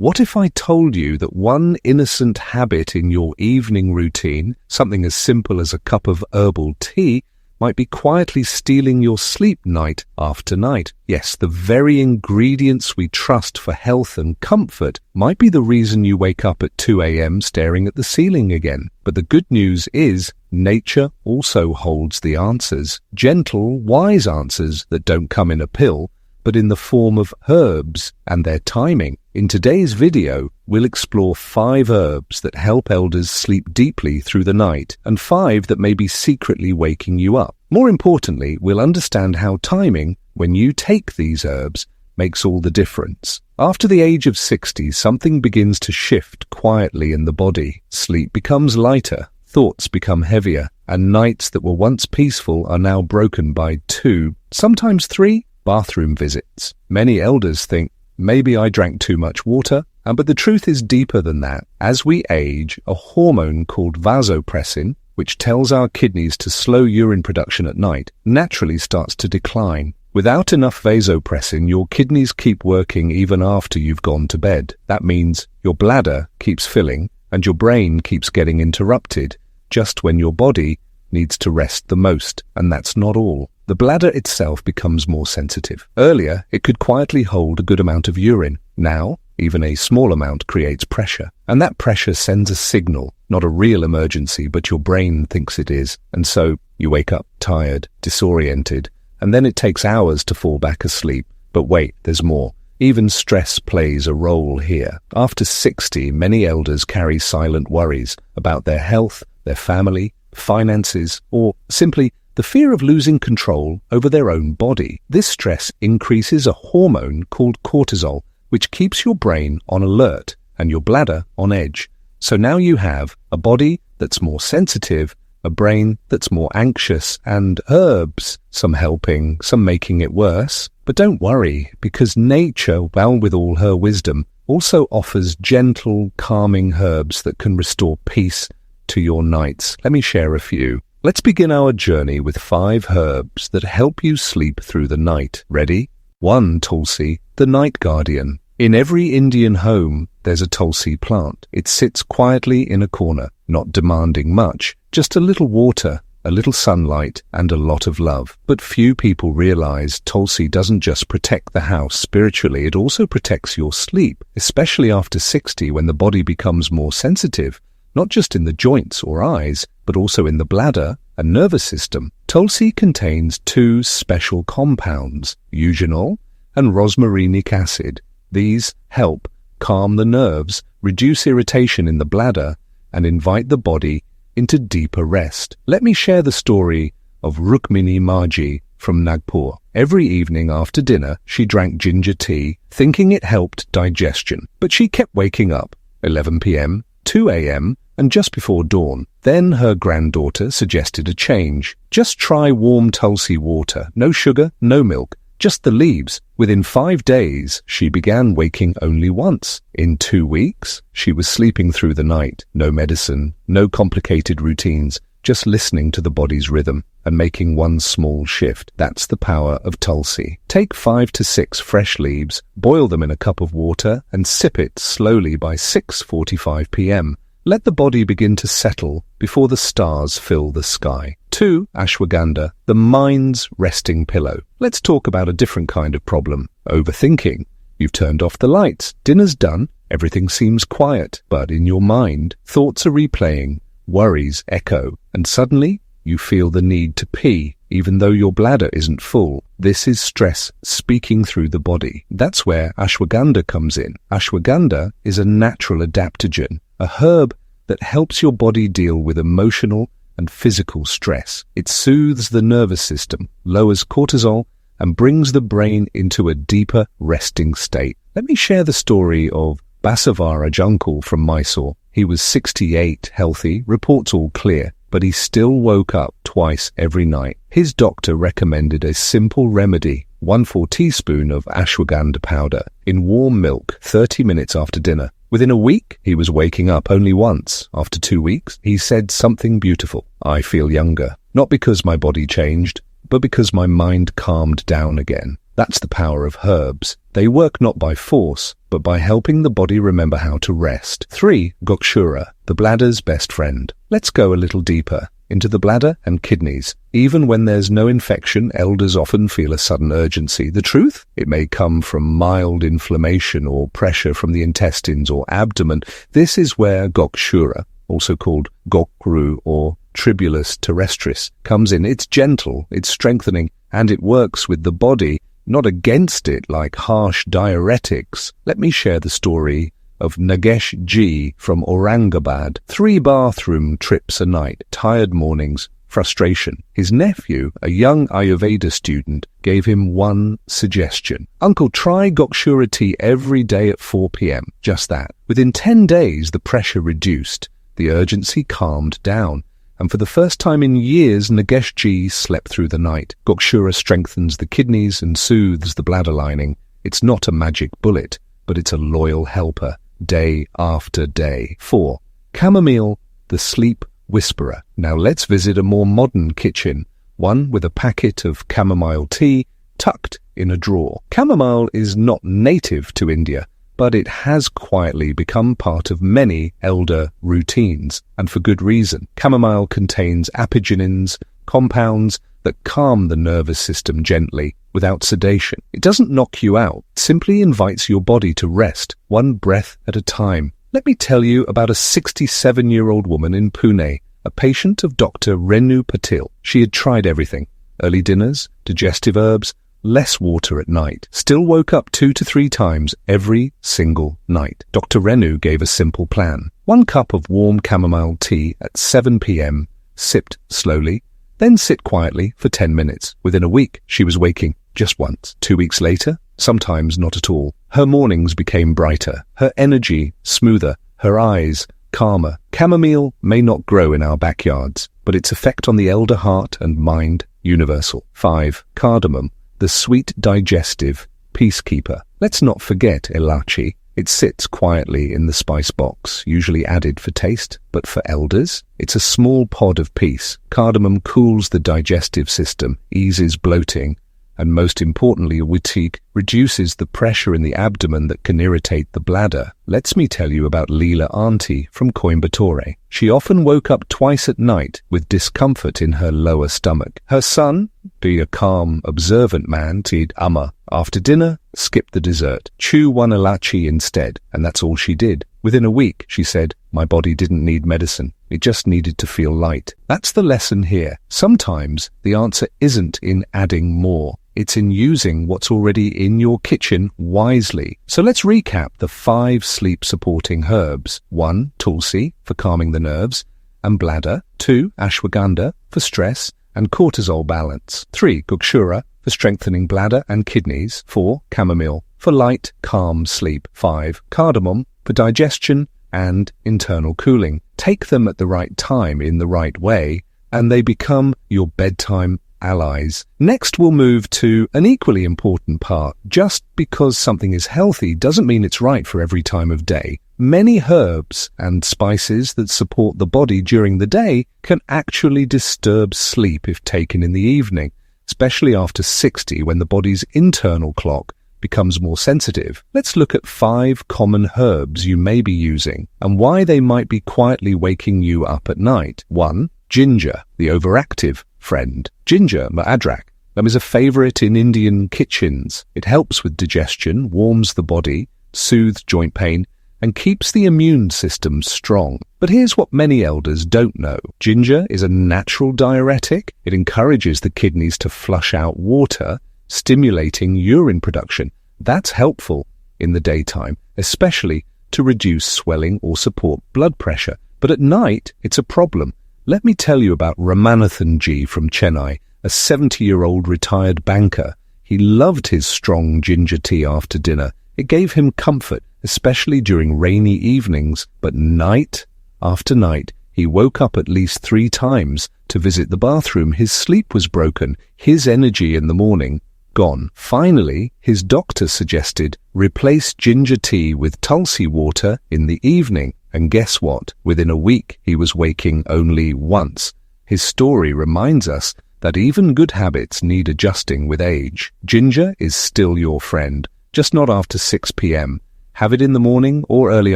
What if I told you that one innocent habit in your evening routine, something as simple as a cup of herbal tea, might be quietly stealing your sleep night after night? Yes, the very ingredients we trust for health and comfort might be the reason you wake up at 2 a.m. staring at the ceiling again. But the good news is, nature also holds the answers. Gentle, wise answers that don't come in a pill, but in the form of herbs and their timing. In today's video, we'll explore 5 herbs that help elders sleep deeply through the night and 5 that may be secretly waking you up. More importantly, we'll understand how timing, when you take these herbs, makes all the difference. After the age of 60, something begins to shift quietly in the body. Sleep becomes lighter, thoughts become heavier, and nights that were once peaceful are now broken by 2, sometimes 3, bathroom visits. Many elders think, maybe I drank too much water, but the truth is deeper than that. As we age, a hormone called vasopressin, which tells our kidneys to slow urine production at night, naturally starts to decline. Without enough vasopressin, your kidneys keep working even after you've gone to bed. That means your bladder keeps filling and your brain keeps getting interrupted just when your body needs to rest the most. And that's not all. The bladder itself becomes more sensitive. Earlier, it could quietly hold a good amount of urine. Now, even a small amount creates pressure. And that pressure sends a signal, not a real emergency, but your brain thinks it is. And so you wake up tired, disoriented, and then it takes hours to fall back asleep. But wait, there's more. Even stress plays a role here. After 60, many elders carry silent worries about their health, their family, finances, or simply the fear of losing control over their own body. This stress increases a hormone called cortisol, which keeps your brain on alert and your bladder on edge. So now you have a body that's more sensitive, a brain that's more anxious, and herbs, some helping, some making it worse. But don't worry, because nature, well, with all her wisdom, also offers gentle, calming herbs that can restore peace to your nights. Let me share a few. Let's begin our journey with 5 herbs that help you sleep through the night. Ready? 1. Tulsi, the night guardian. In every Indian home, there's a tulsi plant. It sits quietly in a corner, not demanding much, just a little water, a little sunlight, and a lot of love. But few people realize tulsi doesn't just protect the house spiritually, it also protects your sleep, especially after 60 when the body becomes more sensitive. Not just in the joints or eyes, but also in the bladder and nervous system. Tulsi contains 2 special compounds, eugenol and rosmarinic acid. These help calm the nerves, reduce irritation in the bladder, and invite the body into deeper rest. Let me share the story of Rukmini Maji from Nagpur. Every evening after dinner, she drank ginger tea, thinking it helped digestion. But she kept waking up, 11 p.m., 2 a.m., and just before dawn. Then her granddaughter suggested a change. Just try warm tulsi water, no sugar, no milk, just the leaves. Within 5 days, she began waking only once. In 2 weeks, she was sleeping through the night. No medicine, no complicated routines, just listening to the body's rhythm and making one small shift. That's the power of tulsi. Take 5 to 6 fresh leaves, boil them in a cup of water, and sip it slowly by 6:45 p.m. Let the body begin to settle before the stars fill the sky. 2. Ashwagandha, the mind's resting pillow. Let's talk about a different kind of problem. Overthinking. You've turned off the lights, dinner's done, everything seems quiet, but in your mind, thoughts are replaying, worries echo, and suddenly you feel the need to pee, even though your bladder isn't full. This is stress speaking through the body. That's where ashwagandha comes in. Ashwagandha is a natural adaptogen, a herb that helps your body deal with emotional and physical stress. It soothes the nervous system, lowers cortisol, and brings the brain into a deeper resting state. Let me share the story of Basavaraj uncle from Mysore. He was 68, healthy, reports all clear, but he still woke up twice every night. His doctor recommended a simple remedy, 1/4 teaspoon of ashwagandha powder in warm milk 30 minutes after dinner. Within a week, he was waking up only once. After 2 weeks, he said something beautiful. I feel younger, not because my body changed, but because my mind calmed down again. That's the power of herbs. They work not by force, but by helping the body remember how to rest. 3. Gokshura, the bladder's best friend. Let's go a little deeper into the bladder and kidneys. Even when there's no infection, elders often feel a sudden urgency. The truth? It may come from mild inflammation or pressure from the intestines or abdomen. This is where Gokshura, also called Gokru or Tribulus terrestris, comes in. It's gentle, it's strengthening, and it works with the body, not against it like harsh diuretics. Let me share the story of Nagesh Ji from Aurangabad. 3 bathroom trips a night, tired mornings, frustration. His nephew, a young Ayurveda student, gave him one suggestion. Uncle, try Gokshura tea every day at 4 p.m. Just that. Within 10 days, the pressure reduced. The urgency calmed down. And for the first time in years, Nagesh Ji slept through the night. Gokshura strengthens the kidneys and soothes the bladder lining. It's not a magic bullet, but it's a loyal helper, day after day. 4. Chamomile, the sleep whisperer. Now let's visit a more modern kitchen, one with a packet of chamomile tea tucked in a drawer. Chamomile is not native to India, but it has quietly become part of many elder routines, and for good reason. Chamomile contains apigenins, compounds that calm the nervous system gently, without sedation. It doesn't knock you out, it simply invites your body to rest, one breath at a time. Let me tell you about a 67-year-old woman in Pune, a patient of Dr. Renu Patil. She had tried everything: early dinners, digestive herbs, less water at night, still woke up 2 to 3 times every single night. Dr. Renu gave a simple plan. 1 cup of warm chamomile tea at 7 p.m., sipped slowly, then sit quietly for 10 minutes. Within a week, she was waking just once. 2 weeks later, sometimes not at all. Her mornings became brighter, her energy smoother, her eyes calmer. Chamomile may not grow in our backyards, but its effect on the elder heart and mind universal. 5. Cardamom, the sweet digestive peacekeeper. Let's not forget elachi. It sits quietly in the spice box, usually added for taste, but for elders, it's a small pod of peace. Cardamom cools the digestive system, eases bloating, and most importantly, Wittig reduces the pressure in the abdomen that can irritate the bladder. Let me tell you about Leela Auntie from Coimbatore. She often woke up twice at night with discomfort in her lower stomach. Her son, being a calm, observant man, said, Amma, after dinner, skip the dessert. Chew 1 elachi instead. And that's all she did. Within a week, she said, my body didn't need medicine. It just needed to feel light. That's the lesson here. Sometimes the answer isn't in adding more. It's in using what's already in your kitchen wisely. So let's recap the 5 sleep-supporting herbs. 1. Tulsi, for calming the nerves and bladder. 2. Ashwagandha, for stress and cortisol balance. 3. Gokshura, for strengthening bladder and kidneys. 4. Chamomile, for light, calm sleep. 5. Cardamom, for digestion and internal cooling. Take them at the right time in the right way, and they become your bedtime allies. Next, we'll move to an equally important part. Just because something is healthy doesn't mean it's right for every time of day. Many herbs and spices that support the body during the day can actually disturb sleep if taken in the evening, especially after 60 when the body's internal clock becomes more sensitive. Let's look at 5 common herbs you may be using and why they might be quietly waking you up at night. 1. Ginger, the overactive friend. Ginger, adrak, is a favorite in Indian kitchens. It helps with digestion, warms the body, soothes joint pain, and keeps the immune system strong. But here's what many elders don't know. Ginger is a natural diuretic. It encourages the kidneys to flush out water, stimulating urine production. That's helpful in the daytime, especially to reduce swelling or support blood pressure. But at night, it's a problem. Let me tell you about Ramanathan Ji from Chennai, a 70-year-old retired banker. He loved his strong ginger tea after dinner. It gave him comfort, especially during rainy evenings. But night after night, he woke up at least 3 times to visit the bathroom. His sleep was broken, his energy in the morning gone. Finally, his doctor suggested replace ginger tea with tulsi water in the evening. And guess what? Within a week, he was waking only once. His story reminds us that even good habits need adjusting with age. Ginger is still your friend, just not after 6 p.m. Have it in the morning or early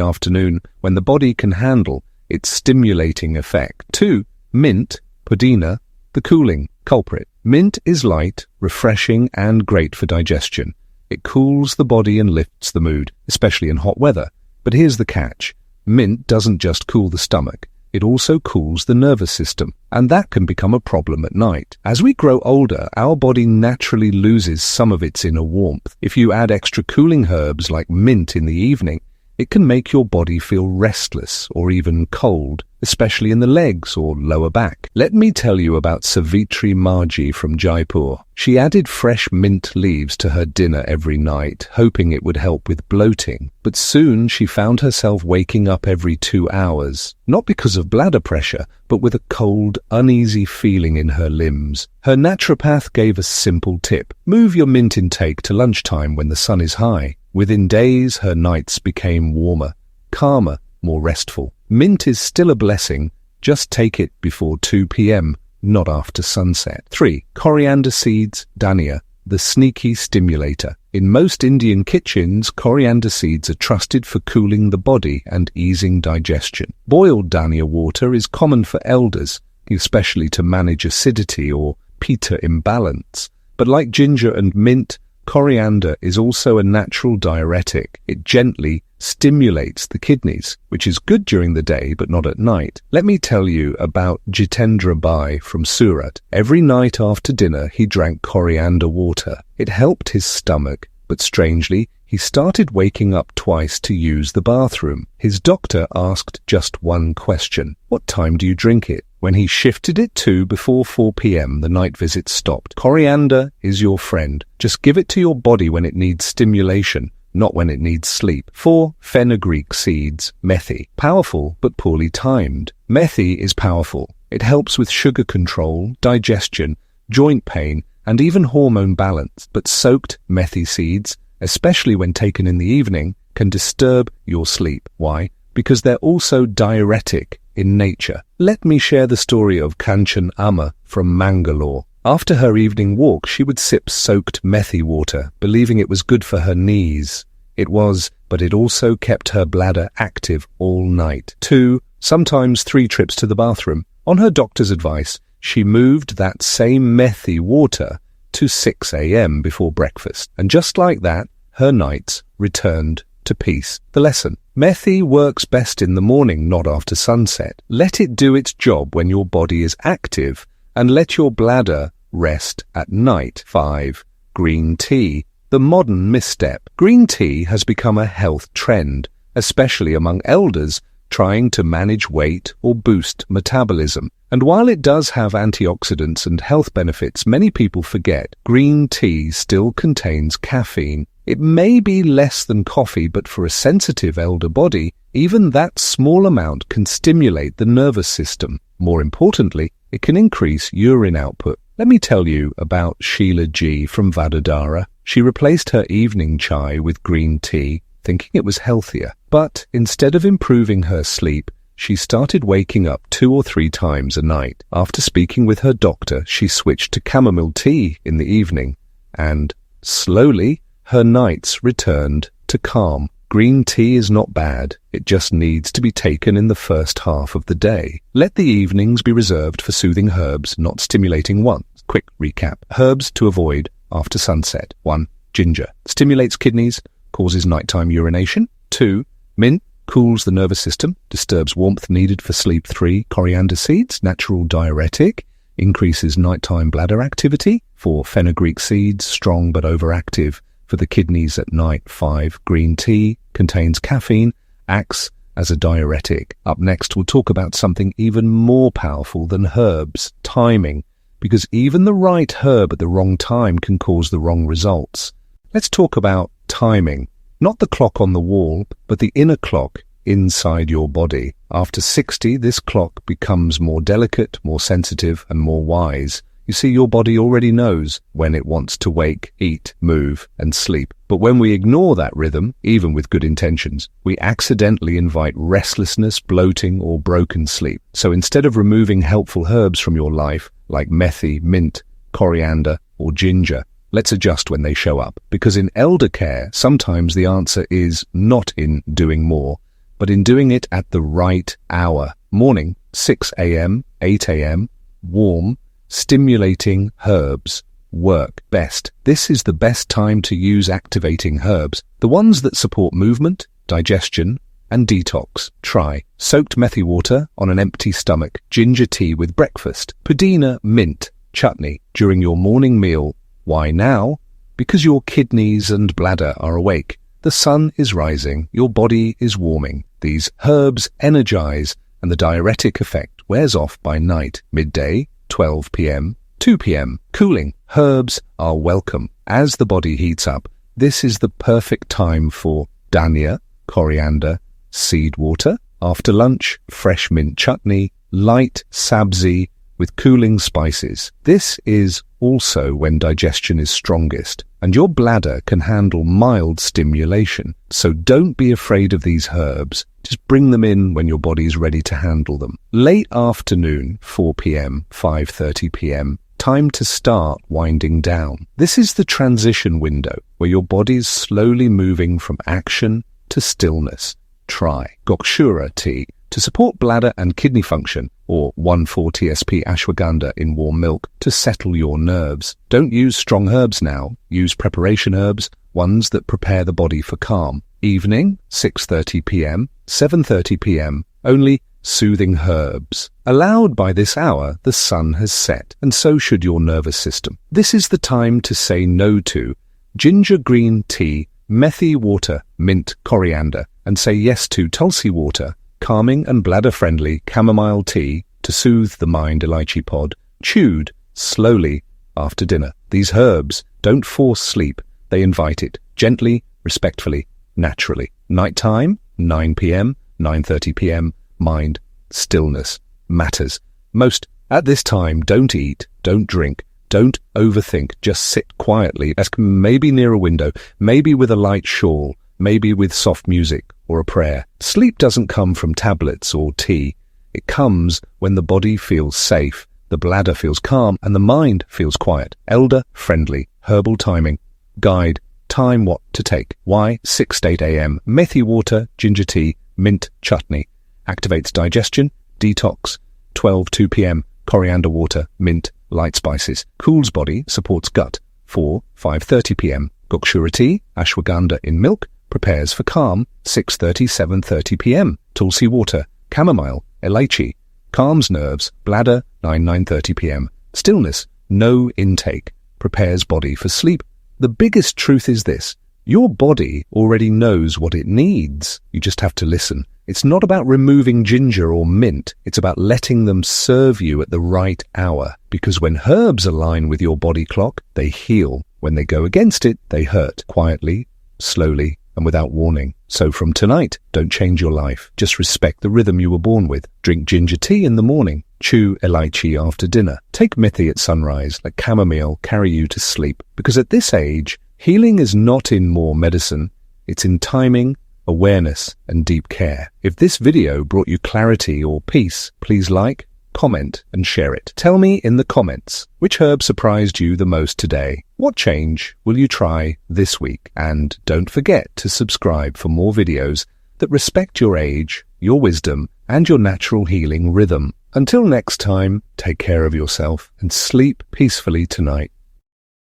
afternoon when the body can handle its stimulating effect. 2. Mint, pudina, the cooling culprit. Mint is light, refreshing, and great for digestion. It cools the body and lifts the mood, especially in hot weather. But here's the catch. Mint doesn't just cool the stomach. It also cools the nervous system, and that can become a problem at night. As we grow older, our body naturally loses some of its inner warmth. If you add extra cooling herbs like mint in the evening, it can make your body feel restless or even cold, especially in the legs or lower back. Let me tell you about Savitri Marji from Jaipur. She added fresh mint leaves to her dinner every night, hoping it would help with bloating. But soon she found herself waking up every 2 hours, not because of bladder pressure, but with a cold, uneasy feeling in her limbs. Her naturopath gave a simple tip. Move your mint intake to lunchtime when the sun is high. Within days, her nights became warmer, calmer, more restful. Mint is still a blessing. Just take it before 2 p.m., not after sunset. 3. Coriander seeds, dhania, the sneaky stimulator. In most Indian kitchens, coriander seeds are trusted for cooling the body and easing digestion. Boiled dhania water is common for elders, especially to manage acidity or pitta imbalance. But like ginger and mint, coriander is also a natural diuretic. It gently stimulates the kidneys, which is good during the day but not at night. Let me tell you about Jitendra Bai from Surat. Every night after dinner he drank coriander water. It helped his stomach, but strangely, he started waking up twice to use the bathroom. His doctor asked just one question. What time do you drink it? When he shifted it to before 4 p.m., the night visit stopped. Coriander is your friend. Just give it to your body when it needs stimulation, not when it needs sleep. 4. Fenugreek seeds, methi. Powerful but poorly timed. Methi is powerful. It helps with sugar control, digestion, joint pain, and even hormone balance. But soaked methi seeds, especially when taken in the evening, can disturb your sleep. Why? Because they're also diuretic in nature. Let me share the story of Kanchan Amma from Mangalore. After her evening walk, she would sip soaked methi water, believing it was good for her knees. It was, but it also kept her bladder active all night. 2, sometimes 3 trips to the bathroom. On her doctor's advice, she moved that same methi water to 6 a.m. before breakfast. And just like that, her nights returned to peace. The lesson. Methi works best in the morning, not after sunset. Let it do its job when your body is active, and let your bladder rest at night. 5. Green tea. The modern misstep. Green tea has become a health trend, especially among elders trying to manage weight or boost metabolism. And while it does have antioxidants and health benefits, many people forget green tea still contains caffeine. It may be less than coffee, but for a sensitive elder body, even that small amount can stimulate the nervous system. More importantly, it can increase urine output. Let me tell you about Sheila G. from Vadodara. She replaced her evening chai with green tea, thinking it was healthier. But instead of improving her sleep, she started waking up 2 or 3 times a night. After speaking with her doctor, she switched to chamomile tea in the evening, and slowly, her nights returned to calm. Green tea is not bad. It just needs to be taken in the first half of the day. Let the evenings be reserved for soothing herbs, not stimulating ones. Quick recap. Herbs to avoid after sunset. 1. Ginger. Stimulates kidneys, causes nighttime urination. 2. Mint. Cools the nervous system, disturbs warmth needed for sleep. 3. Coriander seeds. Natural diuretic. Increases nighttime bladder activity. 4. Fenugreek seeds. Strong but overactive for the kidneys at night. 5. Green tea contains caffeine, acts as a diuretic. Up next, we'll talk about something even more powerful than herbs, timing, because even the right herb at the wrong time can cause the wrong results. Let's talk about timing, not the clock on the wall, but the inner clock inside your body. After 60, this clock becomes more delicate, more sensitive, and more wise. You see, your body already knows when it wants to wake, eat, move, and sleep. But when we ignore that rhythm, even with good intentions, we accidentally invite restlessness, bloating, or broken sleep. So instead of removing helpful herbs from your life, like methi, mint, coriander, or ginger. Let's adjust when they show up, because in elder care, sometimes the answer is not in doing more, but in doing it at the right hour. Morning, 6 a.m., 8 a.m., warm, stimulating herbs work best. This is the best time to use activating herbs, the ones that support movement, digestion, and detox. Try soaked methi water on an empty stomach, ginger tea with breakfast, pudina, mint, chutney during your morning meal. Why now? Because your kidneys and bladder are awake. The sun is rising, your body is warming. These herbs energize, and the diuretic effect wears off by night. Midday, 12 p.m., 2 p.m. Cooling. Herbs are welcome. As the body heats up, this is the perfect time for dhania, coriander, seed water. After lunch, fresh mint chutney, light sabzi with cooling spices. This is also when digestion is strongest, and your bladder can handle mild stimulation. So don't be afraid of these herbs. Just bring them in when your body's ready to handle them. Late afternoon, 4 p.m., 5:30 p.m., time to start winding down. This is the transition window where your body's slowly moving from action to stillness. Try Gokshura tea to support bladder and kidney function, or 1,4-TSP ashwagandha in warm milk to settle your nerves. Don't use strong herbs now. Use preparation herbs, ones that prepare the body for calm. Evening, 6:30 p.m., 7:30 p.m., only soothing herbs. Allowed by this hour, the sun has set, and so should your nervous system. This is the time to say no to ginger green tea, methi water, mint, coriander, and say yes to tulsi water, calming and bladder-friendly chamomile tea to soothe the mind, elaichi pod, chewed slowly after dinner. These herbs don't force sleep, they invite it, gently, respectfully, naturally. Nighttime, 9 p.m., 9:30 p.m., mind, stillness, matters most. At this time, don't eat, don't drink, don't overthink, just sit quietly, maybe near a window, maybe with a light shawl, maybe with soft music or a prayer. Sleep doesn't come from tablets or tea. It comes when the body feels safe, the bladder feels calm, and the mind feels quiet. Elder-friendly, herbal timing. Guide, time what to take. Why? 6 to 8 a.m. Methi water, ginger tea, mint chutney. Activates digestion, detox. 2 p.m. Coriander water, mint, light spices. Cools body, supports gut. 5:30 p.m. Gokshura tea, ashwagandha in milk, prepares for calm. 7:30 p.m. Tulsi water, chamomile, elaichi, calms nerves, bladder. 9:30 p.m. Stillness, no intake, prepares body for sleep. The biggest truth is this: your body already knows what it needs. You just have to listen. It's not about removing ginger or mint. It's about letting them serve you at the right hour. Because when herbs align with your body clock, they heal. When they go against it, they hurt. Quietly, slowly, and without warning. So from tonight, don't change your life. Just respect the rhythm you were born with. Drink ginger tea in the morning. Chew elaichi after dinner. Take methi at sunrise. Let chamomile carry you to sleep. Because at this age, healing is not in more medicine. It's in timing, awareness, and deep care. If this video brought you clarity or peace, please like, comment, and share it. Tell me in the comments, which herb surprised you the most today? What change will you try this week? And don't forget to subscribe for more videos that respect your age, your wisdom, and your natural healing rhythm. Until next time, take care of yourself and sleep peacefully tonight.